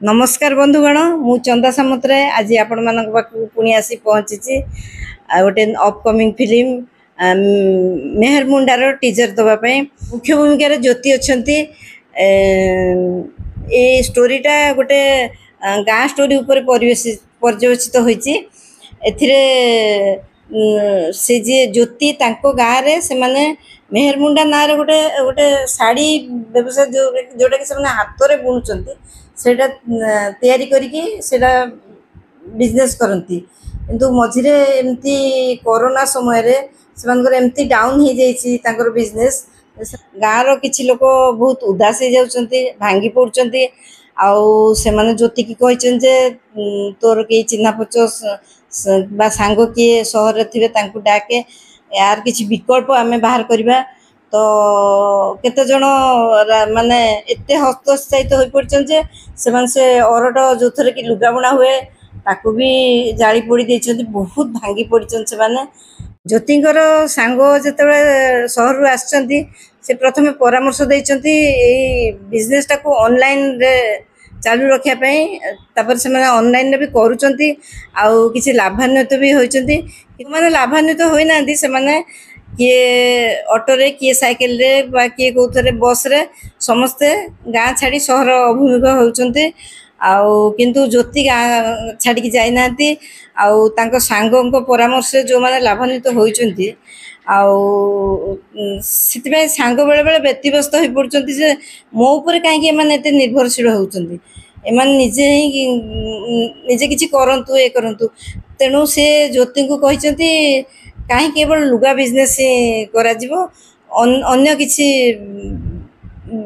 नमस्कार बंधुगण मु चंदा सामंतराय आज आपण मानक पाखु पुणी आसी पहुँची गोटे अपकमिंग फिल्म मेहर मुंडार टीजर दवाई मुख्य भूमिका ज्योति अच्छा ये स्टोरीटा गोटे गाँ स्टोरी उपर पर्यवेसित होती से जी ज्योति गाँव रे से माने मेहर मुंडा ना गोटे गोटे शाढ़ी व्यवसाय जोटा कि हाथ में बुणुंट सेटा तैयारी करिकी सेटा बिजनेस करती किंतु मझिरे एमती कोरोना समय रे सेमानकर एमती डाउन हो जाइए तांकर बिजनेस गाँव किछि लोक बहुत उदास हो जाउछंती भांगी पड़ुछंती आउ से माने ज्योति की कहछन जे तोर के चिन्हा पच बा सांग किए सहर थे डाके यार किछि विकल्प आमे बाहर करबा तो केते जण माने एते हस्तोत्साहित हो पड़छन जे से अरट जो थरे कि लुगा बुणा हुए ताकू भी जाली पोड़ी देछंती बहुत भांगी पड़छन से माने ज्योतिंकर सांग जेतेबेले सहर रु आछंती से प्रथमे परामर्श देछंती ए बिजनेस टाको ऑनलाइन रे चालू रखिया पई तापर से माने ऑनलाइन रे भी करूचंती आउ किछि लाभान्वित भी होइचंती माने लाभान्वित होई नांती से माने किए ऑटो रे किए साइकिल रे बा किए कोथरे बस रे समस्ते गाँ छाड़ी सहर अभिमुख होउचंती आउ किंतु ज्योति गाँ छाड़ी की जाई नांती आउ तांको सांगों परामर्श जो माने लाभान्वित होइचंती आउ सितबे सांग बेले बेले व्यतिव्यस्त हो पड़ुचंती जे मो ऊपर काहे माने एते निर्भरशील होउचंती एमान निजे ही निजे किछि करंतु ए करंतु तेणु से ज्योति को कहिचंती कहीं केवल लुगा बिजनेस करा जीवो अन्य किछि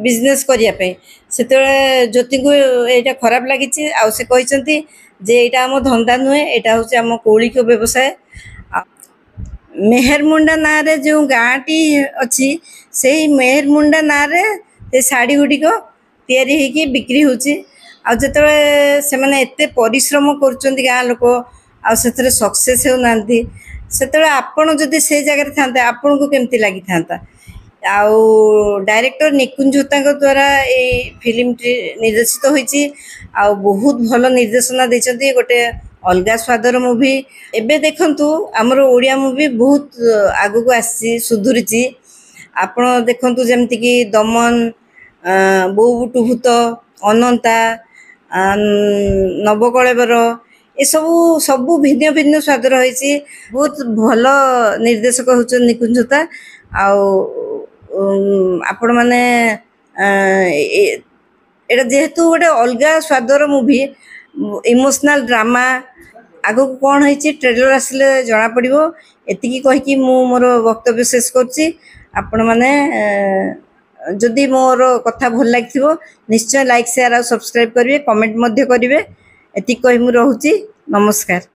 बिजनेस करिया पे सेतेबेले ज्योति को एटा खराब लागिछि आ से कहिसंती जे एटा हम धंदा नुहे एटा होछि हम कौलिक व्यवसाय मेहर मुंडा ना रे जो गाँटी अच्छी से मेहर मुंडा ना रे से शाढ़ी गुड़िक तैयारी होगी बिक्री होची आ जेतेबेले से माने एते परिश्रम करुचंती गाँ लोक आ सेतरे सक्सेस हो नांती सेतेबेले आपण जदि से जगह थांते आपण को केमती लागि थांता आउ डायरेक्टर निकुंज होता द्वारा ये फिल्म निर्देशित होईची आ बहुत भल निर्देशना देछंती गोटे अलगा स्वादर मूवी एबे देखंतु हमर ओडिया मूवी बहुत आगु को आसी सुधुरीची आपण देखंतु जेमति कि दमन बोबुटु भूत अनंता नवकलेबर ए सबू भिन्न भिन्न स्वाद रही बहुत भल निर्देशक होचन निकुंजता आपण माने एटा जेहेतु गोटे अलगा स्वादर मूवी इमोशनल ड्रामा आगो कौन होइची ट्रेलर आसिले जना पड़िबो एतिकी कहि कि मु मोर वक्तव्य शेष करछि आपण माने जदि मोर कथा भल लागिथिबो निश्चय लाइक शेयर और सब्सक्राइब करिवे कमेंट मध्य करिवे एतिकी कहि मु रहूची नमस्कार।